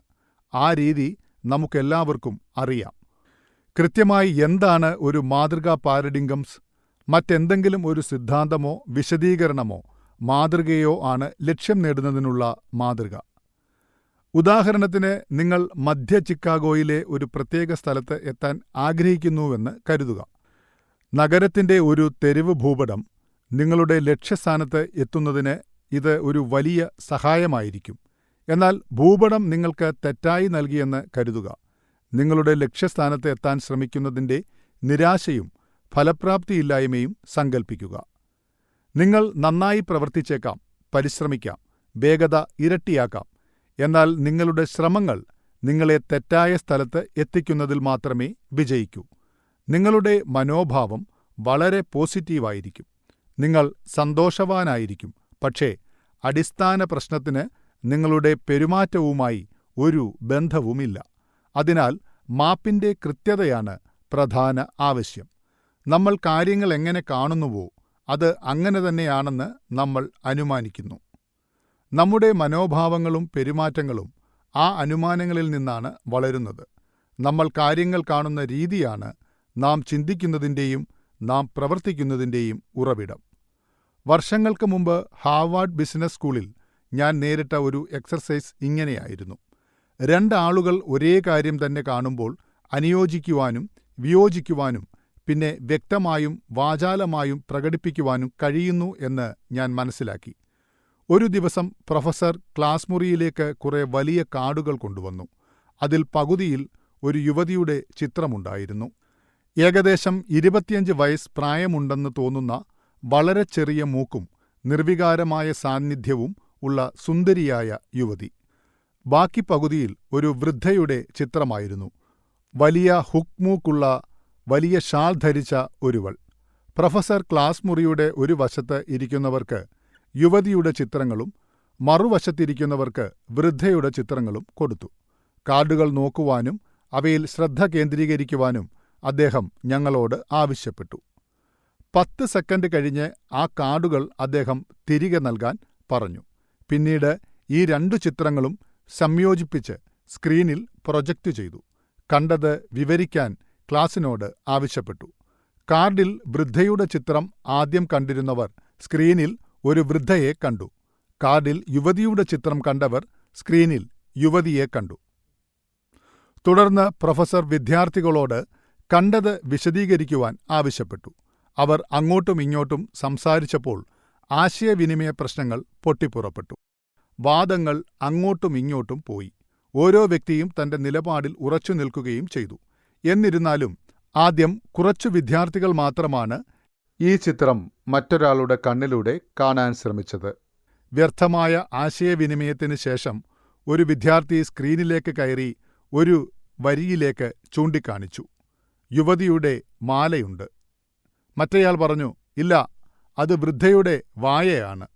ആ രീതി നമുക്കെല്ലാവർക്കും അറിയാം. കൃത്യമായി എന്താണ് ഒരു മാതൃകാ പാരഡിംഗംസ്? മറ്റെന്തെങ്കിലും ഒരു സിദ്ധാന്തമോ വിശദീകരണമോ മാതൃകയോ ആണ് ലക്ഷ്യം നേടുന്നതിനുള്ള മാതൃക. ഉദാഹരണത്തിന്, നിങ്ങൾ മധ്യ ചിക്കാഗോയിലെ ഒരു പ്രത്യേക സ്ഥലത്ത് എത്താൻ ആഗ്രഹിക്കുന്നുവെന്ന് കരുതുക. നഗരത്തിൻ്റെ ഒരു തെരുവ് ഭൂപടം നിങ്ങളുടെ ലക്ഷ്യസ്ഥാനത്ത് എത്തുന്നതിന് ഇത് ഒരു വലിയ സഹായമായിരിക്കും. എന്നാൽ ഭൂപടം നിങ്ങൾക്ക് തെറ്റായി നൽകിയെന്ന് കരുതുക. നിങ്ങളുടെ ലക്ഷ്യസ്ഥാനത്ത് എത്താൻ ശ്രമിക്കുന്നതിൻ്റെ നിരാശയും ഫലപ്രാപ്തിയില്ലായ്മയും സങ്കൽപ്പിക്കുക. നിങ്ങൾ നന്നായി പ്രവർത്തിച്ചേക്കാം, പരിശ്രമിക്കാം, വേഗത ഇരട്ടിയാക്കാം. എന്നാൽ നിങ്ങളുടെ ശ്രമങ്ങൾ നിങ്ങളെ തെറ്റായ സ്ഥലത്ത് എത്തിക്കുന്നതിൽ മാത്രമേ വിജയിക്കൂ. നിങ്ങളുടെ മനോഭാവം വളരെ പോസിറ്റീവായിരിക്കും. നിങ്ങൾ സന്തോഷവാനായിരിക്കും. പക്ഷേ അടിസ്ഥാന പ്രശ്നത്തിന് നിങ്ങളുടെ പെരുമാറ്റവുമായി ഒരു ബന്ധവുമില്ല. അതിനാൽ മാപ്പിൻ്റെ കൃത്യതയാണ് പ്രധാന ആവശ്യം. നമ്മൾ കാര്യങ്ങൾ എങ്ങനെ കാണുന്നുവോ അത് അങ്ങനെ തന്നെയാണെന്ന് നമ്മൾ അനുമാനിക്കുന്നു. നമ്മുടെ മനോഭാവങ്ങളും പെരുമാറ്റങ്ങളും ആ അനുമാനങ്ങളിൽ നിന്നാണ് വളരുന്നത്. നമ്മൾ കാര്യങ്ങൾ കാണുന്ന രീതിയാണ് നാം ചിന്തിക്കുന്നതിൻ്റെയും നാം പ്രവർത്തിക്കുന്നതിൻ്റെയും ഉറവിടം. വർഷങ്ങൾക്ക് മുമ്പ് ഹാർവാർഡ് ബിസിനസ് സ്കൂളിൽ ഞാൻ നേരിട്ട ഒരു എക്സർസൈസ് ഇങ്ങനെയായിരുന്നു. 2 ആളുകൾ ഒരേ കാര്യം തന്നെ കാണുമ്പോൾ അനുയോജിക്കുവാനും വിയോജിക്കുവാനും പിന്നെ വ്യക്തമായും വാചാലമായും പ്രകടിപ്പിക്കുവാനും കഴിയുന്നു എന്ന് ഞാൻ മനസ്സിലാക്കി. ഒരു ദിവസം പ്രൊഫസർ ക്ലാസ് മുറിയിലേക്ക് കുറെ വലിയ കാർഡുകൾ കൊണ്ടുവന്നു. അതിൽ പകുതിയിൽ ഒരു യുവതിയുടെ ചിത്രമുണ്ടായിരുന്നു. ഏകദേശം 25 വയസ്സ് പ്രായമുണ്ടെന്ന് തോന്നുന്ന വളരെ ചെറിയ മൂക്കും നിർവികാരമായ സാന്നിധ്യവും ഉള്ള സുന്ദരിയായ യുവതി. ബാക്കി പകുതിയിൽ ഒരു വൃദ്ധയുടെ ചിത്രമായിരുന്നു. വലിയ ഹുക്ക് മൂക്കുള്ള വലിയ ഷാൾ ധരിച്ച ഒരുവൾ. പ്രൊഫസർ ക്ലാസ് മുറിയുടെ ഒരു വശത്ത് ഇരിക്കുന്നവർക്ക് യുവതിയുടെ ചിത്രങ്ങളും മറുവശത്തിരിക്കുന്നവർക്ക് വൃദ്ധയുടെ ചിത്രങ്ങളും കൊടുത്തു. കാർഡുകൾ നോക്കുവാനും അവയിൽ ശ്രദ്ധ കേന്ദ്രീകരിക്കുവാനും അദ്ദേഹം ഞങ്ങളോട് ആവശ്യപ്പെട്ടു. 10 സെക്കൻഡ് കഴിഞ്ഞ് ആ കാർഡുകൾ അദ്ദേഹം തിരികെ നൽകാൻ പറഞ്ഞു. പിന്നീട് ഈ 2 ചിത്രങ്ങളും സംയോജിപ്പിച്ച് സ്ക്രീനിൽ പ്രൊജക്റ്റ് ചെയ്തു. കണ്ടത് വിവരിക്കാൻ ക്ലാസിനോട് ആവശ്യപ്പെട്ടു. കാർഡിൽ വൃദ്ധയുടെ ചിത്രം ആദ്യം കണ്ടിരുന്നവർ സ്ക്രീനിൽ ഒരു വൃദ്ധയെ കണ്ടു. കാർഡിൽ യുവതിയുടെ ചിത്രം കണ്ടവർ സ്ക്രീനിൽ യുവതിയെ കണ്ടു. തുടർന്ന് പ്രൊഫസർ വിദ്യാർത്ഥികളോട് കണ്ടത് വിശദീകരിക്കുവാൻ ആവശ്യപ്പെട്ടു. അവർ അങ്ങോട്ടും ഇങ്ങോട്ടും സംസാരിച്ചപ്പോൾ ആശയവിനിമയ പ്രശ്നങ്ങൾ പൊട്ടിപ്പുറപ്പെട്ടു. വാദങ്ങൾ അങ്ങോട്ടും ഇങ്ങോട്ടും പോയി. ഓരോ വ്യക്തിയും തന്റെ നിലപാടിൽ ഉറച്ചു നിൽക്കുകയും ചെയ്തു. എന്നിരുന്നാലും ആദ്യം കുറച്ചു വിദ്യാർത്ഥികൾ മാത്രമാണ് ഈ ചിത്രം മറ്റൊരാളുടെ കണ്ണിലൂടെ കാണാൻ ശ്രമിച്ചത്. വ്യർത്ഥമായ ആശയവിനിമയത്തിന് ശേഷം ഒരു വിദ്യാർത്ഥി സ്ക്രീനിലേക്ക് കയറി ഒരു വരിയിലേക്ക് ചൂണ്ടിക്കാണിച്ചു. യുവതിയുടെ മാലയുണ്ട്. മറ്റേയാൾ പറഞ്ഞു, ഇല്ല, അത് വൃദ്ധയുടെ വായയാണ്.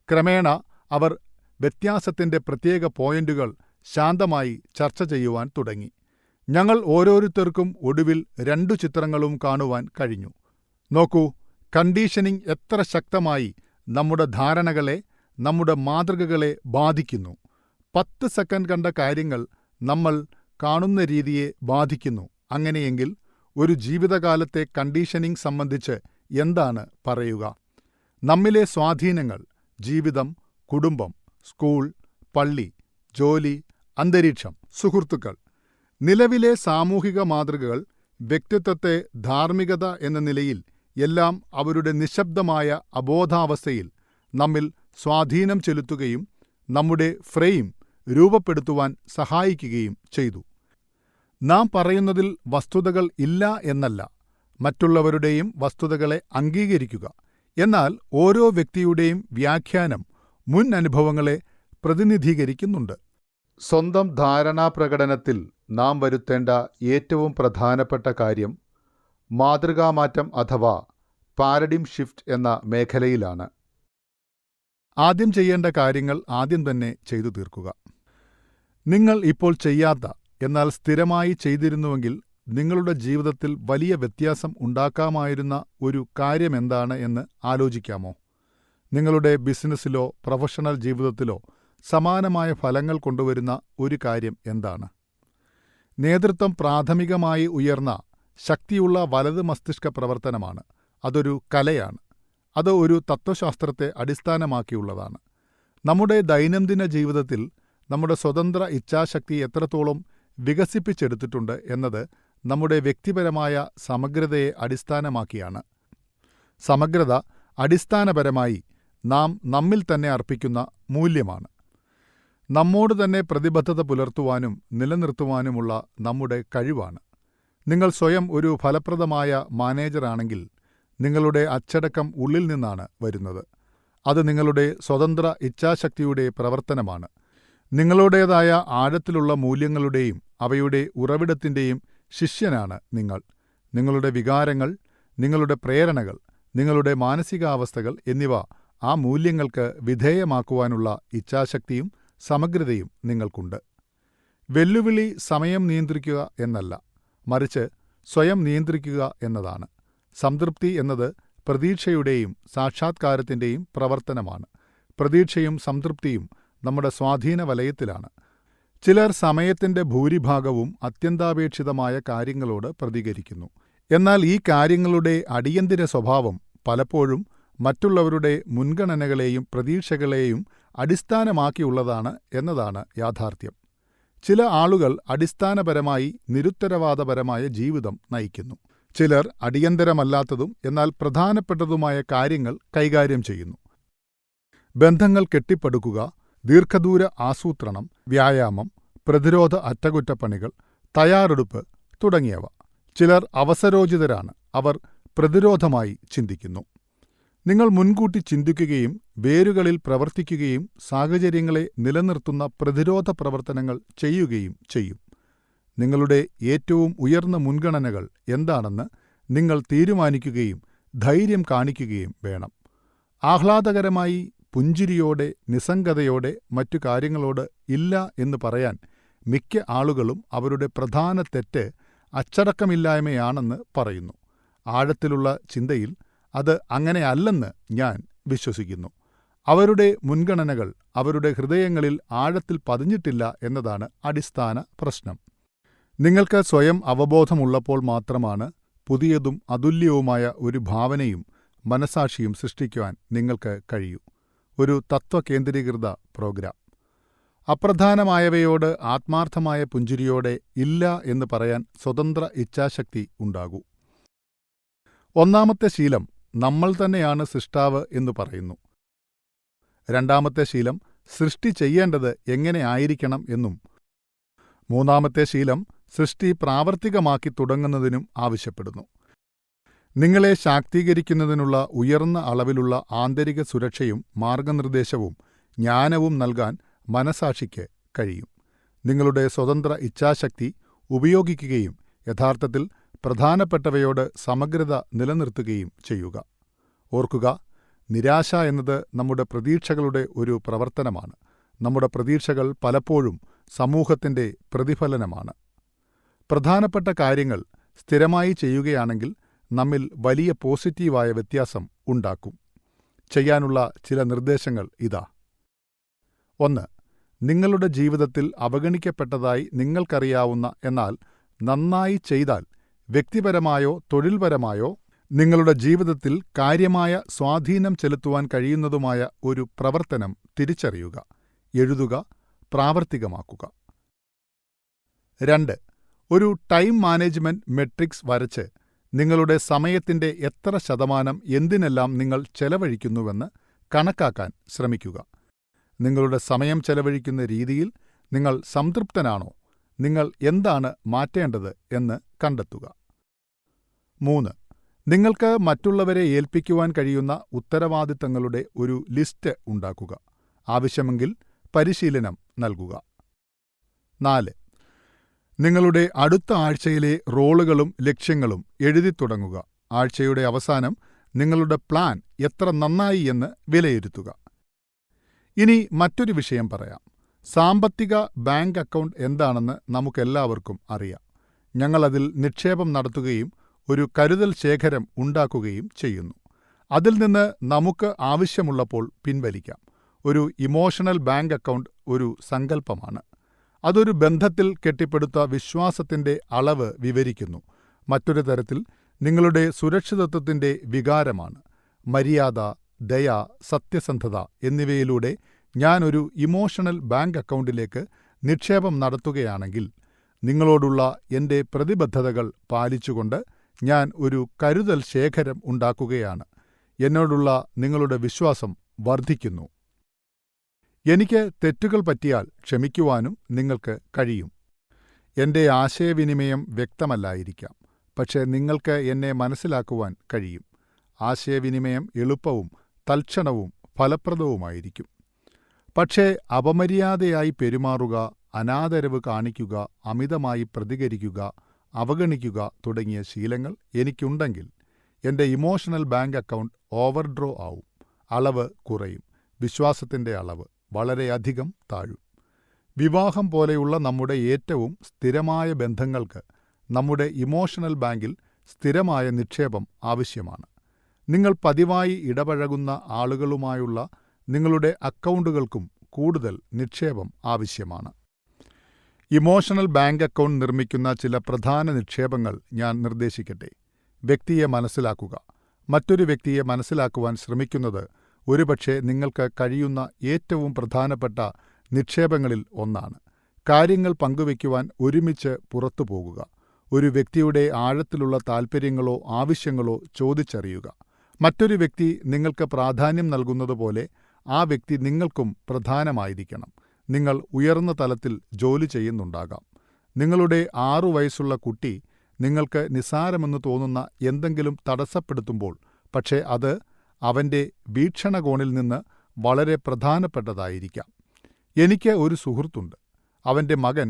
ക്രമേണ അവർ വ്യത്യാസത്തിന്റെ പ്രത്യേക പോയിന്റുകൾ ശാന്തമായി ചർച്ച ചെയ്യുവാൻ തുടങ്ങി. ഞങ്ങൾ ഓരോരുത്തർക്കും ഒടുവിൽ 2 ചിത്രങ്ങളും കാണുവാൻ കഴിഞ്ഞു. നോക്കൂ, കണ്ടീഷനിംഗ് എത്ര ശക്തമായി നമ്മുടെ ധാരണകളെ, നമ്മുടെ മാതൃകകളെ ബാധിക്കുന്നു. 10 സെക്കൻഡ് കണ്ട കാര്യങ്ങൾ നമ്മൾ കാണുന്ന രീതിയെ ബാധിക്കുന്നു. അങ്ങനെയെങ്കിൽ ഒരു ജീവിതകാലത്തെ കണ്ടീഷനിംഗ് സംബന്ധിച്ച് എന്താണ് പറയുക? നമ്മിലെ സ്വാധീനങ്ങൾ ജീവിതം, കുടുംബം, സ്കൂൾ, പള്ളി, ജോലി, അന്തരീക്ഷം, സുഹൃത്തുക്കൾ. നിലവിലെ സാമൂഹിക മാതൃകകൾ വ്യക്തിത്വത്തെ ധാർമ്മികത എന്ന നിലയിൽ എല്ലാം അവരുടെ നിശബ്ദമായ അബോധാവസ്ഥയിൽ നമ്മിൽ സ്വാധീനം ചെലുത്തുകയും നമ്മുടെ ഫ്രെയിം രൂപപ്പെടുത്തുവാൻ സഹായിക്കുകയും ചെയ്തു. നാം പറയുന്നതിൽ വസ്തുതകൾ ഇല്ല എന്നല്ല, മറ്റുള്ളവരുടെയും വസ്തുതകളെ അംഗീകരിക്കുക. എന്നാൽ ഓരോ വ്യക്തിയുടെയും വ്യാഖ്യാനം മുൻ അനുഭവങ്ങളെ പ്രതിനിധീകരിക്കുന്നുണ്ട്. സ്വന്തം ധാരണാപ്രകടനത്തിൽ നാം വരുത്തേണ്ട ഏറ്റവും പ്രധാനപ്പെട്ട കാര്യം മാതൃകാമാറ്റം അഥവാ പാരഡിം ഷിഫ്റ്റ് എന്ന മേഖലയിലാണ്. ആദ്യം ചെയ്യേണ്ട കാര്യങ്ങൾ ആദ്യം തന്നെ ചെയ്തു തീർക്കുക. നിങ്ങൾ ഇപ്പോൾ ചെയ്യാത്ത, എന്നാൽ സ്ഥിരമായി ചെയ്തിരുന്നുവെങ്കിൽ നിങ്ങളുടെ ജീവിതത്തിൽ വലിയ വ്യത്യാസം ഉണ്ടാക്കാമായിരുന്ന ഒരു കാര്യമെന്താണ് എന്ന് ആലോചിക്കാമോ? നിങ്ങളുടെ ബിസിനസ്സിലോ പ്രൊഫഷണൽ ജീവിതത്തിലോ സമാനമായ ഫലങ്ങൾ കൊണ്ടുവരുന്ന ഒരു കാര്യം എന്താണ്? നേതൃത്വം പ്രാഥമികമായി ഉയർന്ന ശക്തിയുള്ള വലത് മസ്തിഷ്ക പ്രവർത്തനമാണ്. അതൊരു കലയാണ്. അത് ഒരു തത്വശാസ്ത്രത്തെ അടിസ്ഥാനമാക്കിയുള്ളതാണ്. നമ്മുടെ ദൈനംദിന ജീവിതത്തിൽ നമ്മുടെ സ്വതന്ത്ര ഇച്ഛാശക്തി എത്രത്തോളം വികസിപ്പിച്ചെടുത്തിട്ടുണ്ട് എന്നത് നമ്മുടെ വ്യക്തിപരമായ സമഗ്രതയെ അടിസ്ഥാനമാക്കിയാണ്. സമഗ്രത അടിസ്ഥാനപരമായി നാം നമ്മിൽ തന്നെ അർപ്പിക്കുന്ന മൂല്യമാണ്. നമ്മോട് തന്നെ പ്രതിബദ്ധത പുലർത്തുവാനും നിലനിർത്തുവാനുമുള്ള നമ്മുടെ കഴിവാണ്. നിങ്ങൾ സ്വയം ഒരു ഫലപ്രദമായ മാനേജറാണെങ്കിൽ നിങ്ങളുടെ അച്ചടക്കം ഉള്ളിൽ നിന്നാണ് വരുന്നത്. അത് നിങ്ങളുടെ സ്വതന്ത്ര ഇച്ഛാശക്തിയുടെ പ്രവർത്തനമാണ്. നിങ്ങളുടേതായ ആഴത്തിലുള്ള മൂല്യങ്ങളുടെയും അവയുടെ ഉറവിടത്തിൻ്റെയും ശിഷ്യനാണ് നിങ്ങൾ. നിങ്ങളുടെ വികാരങ്ങൾ, നിങ്ങളുടെ പ്രേരണകൾ, നിങ്ങളുടെ മാനസികാവസ്ഥകൾ എന്നിവ ആ മൂല്യങ്ങൾക്ക് വിധേയമാക്കുവാനുള്ള ഇച്ഛാശക്തിയും സമഗ്രതയും നിങ്ങൾക്കുണ്ട്. വെല്ലുവിളി സമയം നിയന്ത്രിക്കുക എന്നല്ല, മറിച്ച് സ്വയം നിയന്ത്രിക്കുക എന്നതാണ്. സംതൃപ്തി എന്നത് പ്രതീക്ഷയുടെയും സാക്ഷാത്കാരത്തിൻ്റെയും പ്രവർത്തനമാണ്. പ്രതീക്ഷയും സംതൃപ്തിയും നമ്മുടെ സ്വാധീന വലയത്തിലാണ്. ചിലർ സമയത്തിൻ്റെ ഭൂരിഭാഗവും അത്യന്താപേക്ഷിതമായ കാര്യങ്ങളോട് പ്രതികരിക്കുന്നു. എന്നാൽ ഈ കാര്യങ്ങളുടെ അടിയന്തര സ്വഭാവം പലപ്പോഴും മറ്റുള്ളവരുടെ മുൻഗണനകളെയും പ്രതീക്ഷകളെയും അടിസ്ഥാനമാക്കിയുള്ളതാണ് എന്നതാണ് യാഥാർത്ഥ്യം. ചില ആളുകൾ അടിസ്ഥാനപരമായി നിരുത്തരവാദപരമായ ജീവിതം നയിക്കുന്നു. ചിലർ അടിയന്തരമല്ലാത്തതും എന്നാൽ പ്രധാനപ്പെട്ടതുമായ കാര്യങ്ങൾ കൈകാര്യം ചെയ്യുന്നു. ബന്ധങ്ങൾ കെട്ടിപ്പടുക്കുക, ദീർഘദൂര ആസൂത്രണം, വ്യായാമം, പ്രതിരോധ അറ്റകുറ്റപ്പണികൾ, തയ്യാറെടുപ്പ് തുടങ്ങിയവ. ചിലർ അവസരോചിതരാണ്. അവർ പ്രതിരോധമായി ചിന്തിക്കുന്നു. നിങ്ങൾ മുൻകൂട്ടി ചിന്തിക്കുകയും വേരുകളിൽ പ്രവർത്തിക്കുകയും സാഹചര്യങ്ങളെ നിലനിർത്തുന്ന പ്രതിരോധ പ്രവർത്തനങ്ങൾ ചെയ്യുകയും ചെയ്യും. നിങ്ങളുടെ ഏറ്റവും ഉയർന്ന മുൻഗണനകൾ എന്താണെന്ന് നിങ്ങൾ തീരുമാനിക്കുകയും ധൈര്യം കാണിക്കുകയും വേണം. ആഹ്ലാദകരമായി, പുഞ്ചിരിയോടെ, നിസ്സംഗതയോടെ മറ്റു കാര്യങ്ങളോട് ഇല്ല എന്ന് പറയാൻ മിക്ക ആളുകളും അവരുടെ പ്രധാന തെറ്റ് അച്ചടക്കമില്ലായ്മയാണെന്ന് പറയുന്നു. ആഴത്തിലുള്ള ചിന്തയിൽ അത് അങ്ങനെയല്ലെന്ന് ഞാൻ വിശ്വസിക്കുന്നു. അവരുടെ മുൻഗണനകൾ അവരുടെ ഹൃദയങ്ങളിൽ ആഴത്തിൽ പതിഞ്ഞിട്ടില്ല എന്നതാണ് അടിസ്ഥാന പ്രശ്നം. നിങ്ങൾക്ക് സ്വയം അവബോധമുള്ളപ്പോൾ മാത്രമാണ് പുതിയതും അതുല്യവുമായ ഒരു ഭാവനയും മനസാക്ഷിയും സൃഷ്ടിക്കുവാൻ നിങ്ങൾക്ക് കഴിയൂ. ഒരു തത്വകേന്ദ്രീകൃത പ്രോഗ്രാം. അപ്രധാനമായവയോട് ആത്മാർത്ഥമായ പുഞ്ചിരിയോടെ ഇല്ല എന്ന് പറയാൻ സ്വതന്ത്ര ഇച്ഛാശക്തി ഉണ്ടാകൂ. ഒന്നാമത്തെ ശീലം നമ്മൾ തന്നെയാണ് സൃഷ്ടാവ് എന്ന് പറയുന്നു. രണ്ടാമത്തെ ശീലം സൃഷ്ടി ചെയ്യേണ്ടത് എങ്ങനെ ആയിരിക്കണം എന്നും മൂന്നാമത്തെ ശീലം സൃഷ്ടി പ്രാവർത്തികമാക്കി തുടങ്ങുന്നതിനും ആവശ്യപ്പെടുന്നു. നിങ്ങളെ ശാക്തീകരിക്കുന്നതിനുള്ള ഉയർന്ന അളവിലുള്ള ആന്തരിക സുരക്ഷയും മാർഗനിർദ്ദേശവും ജ്ഞാനവും നൽകാൻ മനസാക്ഷിക്ക് കഴിയും. നിങ്ങളുടെ സ്വതന്ത്ര ഇച്ഛാശക്തി ഉപയോഗിക്കുകയും യഥാർത്ഥത്തിൽ പ്രധാനപ്പെട്ടവയോട് സമഗ്രത നിലനിർത്തുകയും ചെയ്യുക. ഓർക്കുക, നിരാശ എന്നത് നമ്മുടെ പ്രതീക്ഷകളുടെ ഒരു പ്രവർത്തനമാണ്. നമ്മുടെ പ്രതീക്ഷകൾ പലപ്പോഴും സമൂഹത്തിന്റെ പ്രതിഫലനമാണ്. പ്രധാനപ്പെട്ട കാര്യങ്ങൾ സ്ഥിരമായി ചെയ്യുകയാണെങ്കിൽ നമ്മിൽ വലിയ പോസിറ്റീവായ വ്യത്യാസം ഉണ്ടാക്കും. ചെയ്യാനുള്ള ചില നിർദ്ദേശങ്ങൾ ഇതാ. 1. നിങ്ങളുടെ ജീവിതത്തിൽ അവഗണിക്കപ്പെട്ടതായി നിങ്ങൾക്കറിയാവുന്ന എന്നാൽ നന്നായി ചെയ്താൽ വ്യക്തിപരമായോ തൊഴിൽപരമായോ നിങ്ങളുടെ ജീവിതത്തിൽ കാര്യമായ സ്വാധീനം ചെലുത്തുവാൻ കഴിയുന്നതുമായ ഒരു പ്രവർത്തനം തിരിച്ചറിയുക, എഴുതുക, പ്രാവർത്തികമാക്കുക. 2. ഒരു ടൈം മാനേജ്മെന്റ് മെട്രിക്സ് വരച്ച് നിങ്ങളുടെ സമയത്തിന്റെ എത്ര ശതമാനം എന്തിനെല്ലാം നിങ്ങൾ ചെലവഴിക്കുന്നുവെന്ന് കണക്കാക്കാൻ ശ്രമിക്കുക. നിങ്ങളുടെ സമയം ചെലവഴിക്കുന്ന രീതിയിൽ നിങ്ങൾ സംതൃപ്തനാണോ? നിങ്ങൾ എന്താണ് മാറ്റേണ്ടത് എന്ന് കണ്ടെത്തുക. 3. നിങ്ങൾക്ക് മറ്റുള്ളവരെ ഏൽപ്പിക്കുവാൻ കഴിയുന്ന ഉത്തരവാദിത്തങ്ങളുടെ ഒരു ലിസ്റ്റ് ഉണ്ടാക്കുക. ആവശ്യമെങ്കിൽ പരിശീലനം നൽകുക. 4. നിങ്ങളുടെ അടുത്ത ആഴ്ചയിലെ റോളുകളും ലക്ഷ്യങ്ങളും എഴുതിത്തുടങ്ങുക. ആഴ്ചയുടെ അവസാനം നിങ്ങളുടെ പ്ലാൻ എത്ര നന്നായി എന്ന് വിലയിരുത്തുക. ഇനി മറ്റൊരു വിഷയം പറയാം. സാമ്പത്തിക ബാങ്ക് അക്കൗണ്ട് എന്താണെന്ന് നമുക്കെല്ലാവർക്കും അറിയാം. ഞങ്ങളതിൽ നിക്ഷേപം നടത്തുകയും ഒരു കരുതൽ ശേഖരം ഉണ്ടാക്കുകയും ചെയ്യുന്നു. അതിൽ നിന്ന് നമുക്ക് ആവശ്യമുള്ളപ്പോൾ പിൻവലിക്കാം. ഒരു ഇമോഷണൽ ബാങ്ക് അക്കൗണ്ട് ഒരു സങ്കല്പമാണ്. അതൊരു ബന്ധത്തിൽ കെട്ടിപ്പടുത്ത വിശ്വാസത്തിന്റെ അളവ് വിവരിക്കുന്നു. മറ്റൊരു തരത്തിൽ നിങ്ങളുടെ സുരക്ഷിതത്വത്തിന്റെ വികാരമാണ്. മര്യാദ, ദയ, സത്യസന്ധത എന്നിവയിലൂടെ ഞാൻ ഒരു ഇമോഷണൽ ബാങ്ക് അക്കൗണ്ടിലേക്ക് നിക്ഷേപം നടത്തുകയാണെങ്കിൽ നിങ്ങളോടുള്ള എൻ്റെ പ്രതിബദ്ധതകൾ പാലിച്ചുകൊണ്ട് ഞാൻ ഒരു കരുതൽ ശേഖരം ഉണ്ടാക്കുകയാണ്. എന്നോടുള്ള നിങ്ങളുടെ വിശ്വാസം വർദ്ധിക്കുന്നു. എനിക്ക് തെറ്റുകൾ പറ്റിയാൽ ക്ഷമിക്കുവാനും നിങ്ങൾക്ക് കഴിയും. എൻ്റെ ആശയവിനിമയം വ്യക്തമല്ലായിരിക്കാം, പക്ഷേ നിങ്ങൾക്ക് എന്നെ മനസ്സിലാക്കുവാൻ കഴിയും. ആശയവിനിമയം എളുപ്പവും തൽക്ഷണവും ഫലപ്രദവുമായിരിക്കും. പക്ഷേ അപമര്യാദയായി പെരുമാറുക, അനാദരവ് കാണിക്കുക, അമിതമായി പ്രതികരിക്കുക, അവഗണിക്കുക തുടങ്ങിയ ശീലങ്ങൾ എനിക്കുണ്ടെങ്കിൽ എൻ്റെ ഇമോഷണൽ ബാങ്ക് അക്കൗണ്ട് ഓവർഡ്രോ ആവും. അളവ് കുറയും. വിശ്വാസത്തിൻ്റെ അളവ് വളരെയധികം താഴും. വിവാഹം പോലെയുള്ള നമ്മുടെ ഏറ്റവും സ്ഥിരമായ ബന്ധങ്ങൾക്ക് നമ്മുടെ ഇമോഷണൽ ബാങ്കിൽ സ്ഥിരമായ നിക്ഷേപം ആവശ്യമാണ്. നിങ്ങൾ പതിവായി ഇടപഴകുന്ന ആളുകളുമായുള്ള നിങ്ങളുടെ അക്കൗണ്ടുകൾക്കും കൂടുതൽ നിക്ഷേപം ആവശ്യമാണ്. ഇമോഷണൽ ബാങ്ക് അക്കൗണ്ട് നിർമ്മിക്കുന്ന ചില പ്രധാന നിക്ഷേപങ്ങൾ ഞാൻ നിർദ്ദേശിക്കട്ടെ. വ്യക്തിയെ മനസ്സിലാക്കുക. മറ്റൊരു വ്യക്തിയെ മനസ്സിലാക്കുവാൻ ശ്രമിക്കുന്നത് ഒരുപക്ഷെ നിങ്ങൾക്ക് കഴിയുന്ന ഏറ്റവും പ്രധാനപ്പെട്ട നിക്ഷേപങ്ങളിൽ ഒന്നാണ്. കാര്യങ്ങൾ പങ്കുവയ്ക്കുവാൻ ഒരുമിച്ച് പുറത്തു പോകുക. ഒരു വ്യക്തിയുടെ ആഴത്തിലുള്ള താൽപ്പര്യങ്ങളോ ആവശ്യങ്ങളോ ചോദിച്ചറിയുക. മറ്റൊരു വ്യക്തി നിങ്ങൾക്ക് പ്രാധാന്യം നൽകുന്നതുപോലെ ആ വ്യക്തി നിങ്ങൾക്കും പ്രധാനമായിരിക്കണം. നിങ്ങൾ ഉയർന്ന തലത്തിൽ ജോലി ചെയ്യുന്നുണ്ടാകാം. നിങ്ങളുടെ 6 വയസ്സുള്ള കുട്ടി നിങ്ങൾക്ക് നിസ്സാരമെന്ന് തോന്നുന്ന എന്തെങ്കിലും തടസ്സപ്പെടുത്തുമ്പോൾ പക്ഷേ അത് അവൻ്റെ വീക്ഷണകോണിൽ നിന്ന് വളരെ പ്രധാനപ്പെട്ടതായിരിക്കാം. എനിക്ക് ഒരു സുഹൃത്തുണ്ട്. അവൻ്റെ മകൻ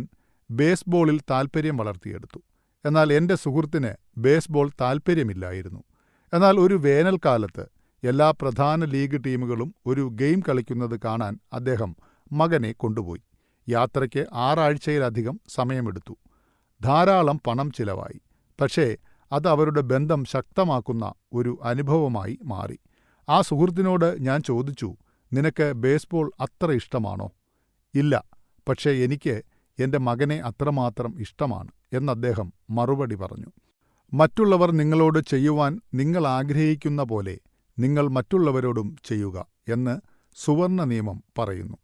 ബേസ്ബോളിൽ താൽപ്പര്യം വളർത്തിയെടുത്തു. എന്നാൽ എൻ്റെ സുഹൃത്തിന് ബേസ്ബോൾ താൽപ്പര്യമില്ലായിരുന്നു. എന്നാൽ ഒരു വേനൽക്കാലത്ത് എല്ലാ പ്രധാന ലീഗ് ടീമുകളും ഒരു ഗെയിം കളിക്കുന്നത് കാണാൻ അദ്ദേഹം മകനെ കൊണ്ടുപോയി. യാത്രയ്ക്ക് 6 ആഴ്ചയിലധികം സമയമെടുത്തു. ധാരാളം പണം ചിലവായി. പക്ഷേ അത് അവരുടെ ബന്ധം ശക്തമാക്കുന്ന ഒരു അനുഭവമായി മാറി. ആ സുഹൃത്തിനോട് ഞാൻ ചോദിച്ചു, നിനക്ക് ബേസ്ബോൾ അത്ര ഇഷ്ടമാണോ? ഇല്ല, പക്ഷേ എനിക്ക് എൻ്റെ മകനെ അത്രമാത്രം ഇഷ്ടമാണ് എന്നദ്ദേഹം മറുപടി പറഞ്ഞു. മറ്റുള്ളവർ നിങ്ങളോട് ചെയ്യുവാൻ നിങ്ങൾ ആഗ്രഹിക്കുന്ന പോലെ നിങ്ങൾ മറ്റുള്ളവരോടും ചെയ്യുക എന്ന് സുവർണ്ണ നിയമം പറയുന്നു.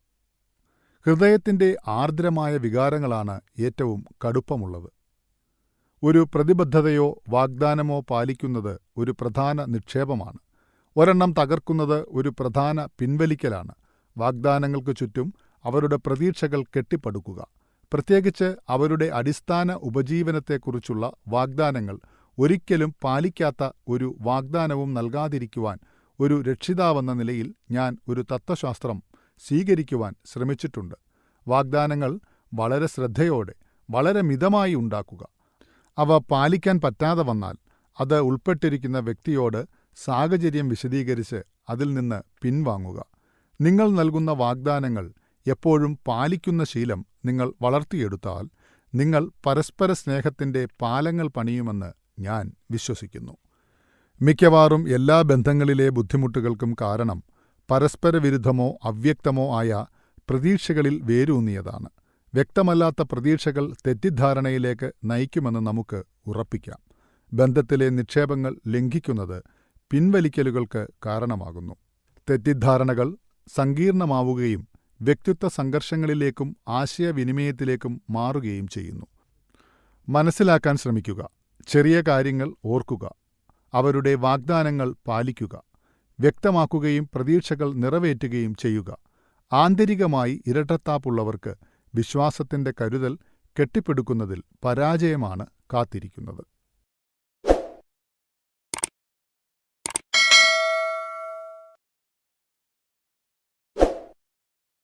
ഹൃദയത്തിൻ്റെ ആർദ്രമായ വികാരങ്ങളാണ് ഏറ്റവും കടുപ്പമുള്ളത്. ഒരു പ്രതിബദ്ധതയോ വാഗ്ദാനമോ പാലിക്കുന്നത് ഒരു പ്രധാന നിക്ഷേപമാണ്. ഒരെണ്ണം തകർക്കുന്നത് ഒരു പ്രധാന പിൻവലിക്കലാണ്. വാഗ്ദാനങ്ങൾക്ക് ചുറ്റും അവരുടെ പ്രതീക്ഷകൾ കെട്ടിപ്പടുക്കുക, പ്രത്യേകിച്ച് അവരുടെ അടിസ്ഥാന ഉപജീവനത്തെക്കുറിച്ചുള്ള വാഗ്ദാനങ്ങൾ ഒരിക്കലും പാലിക്കാത്ത ഒരു വാഗ്ദാനവും നൽകാതിരിക്കുവാൻ ഒരു രക്ഷിതാവെന്ന നിലയിൽ ഞാൻ ഒരു തത്വശാസ്ത്രം സ്വീകരിക്കുവാൻ ശ്രമിച്ചിട്ടുണ്ട്. വാഗ്ദാനങ്ങൾ വളരെ ശ്രദ്ധയോടെ, വളരെ മിതമായി ഉണ്ടാക്കുക. അവ പാലിക്കാൻ പറ്റാതെ വന്നാൽ അത് ഉൾപ്പെട്ടിരിക്കുന്ന വ്യക്തിയോട് സാഹചര്യം വിശദീകരിച്ച് അതിൽ നിന്ന് പിൻവാങ്ങുക. നിങ്ങൾ നൽകുന്ന വാഗ്ദാനങ്ങൾ എപ്പോഴും പാലിക്കുന്ന ശീലം നിങ്ങൾ വളർത്തിയെടുത്താൽ നിങ്ങൾ പരസ്പര സ്നേഹത്തിൻ്റെ പാലങ്ങൾ പണിയുമെന്ന് ഞാൻ വിശ്വസിക്കുന്നു. മിക്കവാറും എല്ലാ ബന്ധങ്ങളിലെ ബുദ്ധിമുട്ടുകൾക്കും കാരണം പരസ്പരവിരുദ്ധമോ അവ്യക്തമോ ആയ പ്രതീക്ഷകളിൽ വേരൂന്നിയതാണ്. വ്യക്തമല്ലാത്ത പ്രതീക്ഷകൾ തെറ്റിദ്ധാരണയിലേക്ക് നയിക്കുമെന്ന് നമുക്ക് ഉറപ്പിക്കാം. ബന്ധത്തിലെ നിക്ഷേപങ്ങൾ ലംഘിക്കുന്നത് പിൻവലിക്കലുകൾക്ക് കാരണമാകുന്നു. തെറ്റിദ്ധാരണകൾ സങ്കീർണമാവുകയും വ്യക്തിത്വ സംഘർഷങ്ങളിലേക്കും ആശയവിനിമയത്തിലേക്കും മാറുകയും ചെയ്യുന്നു. മനസ്സിലാക്കാൻ ശ്രമിക്കുക. ചെറിയ കാര്യങ്ങൾ ഓർക്കുക. അവരുടെ വാഗ്ദാനങ്ങൾ പാലിക്കുക. വ്യക്തമാക്കുകയും പ്രതീക്ഷകൾ നിറവേറ്റുകയും ചെയ്യുക. ആന്തരികമായി ഇരട്ടത്താപ്പുള്ളവർക്ക് വിശ്വാസത്തിൻ്റെ കരുതൽ കെട്ടിപ്പടുക്കുന്നതിൽ പരാജയമാണ് കാത്തിരിക്കുന്നത്.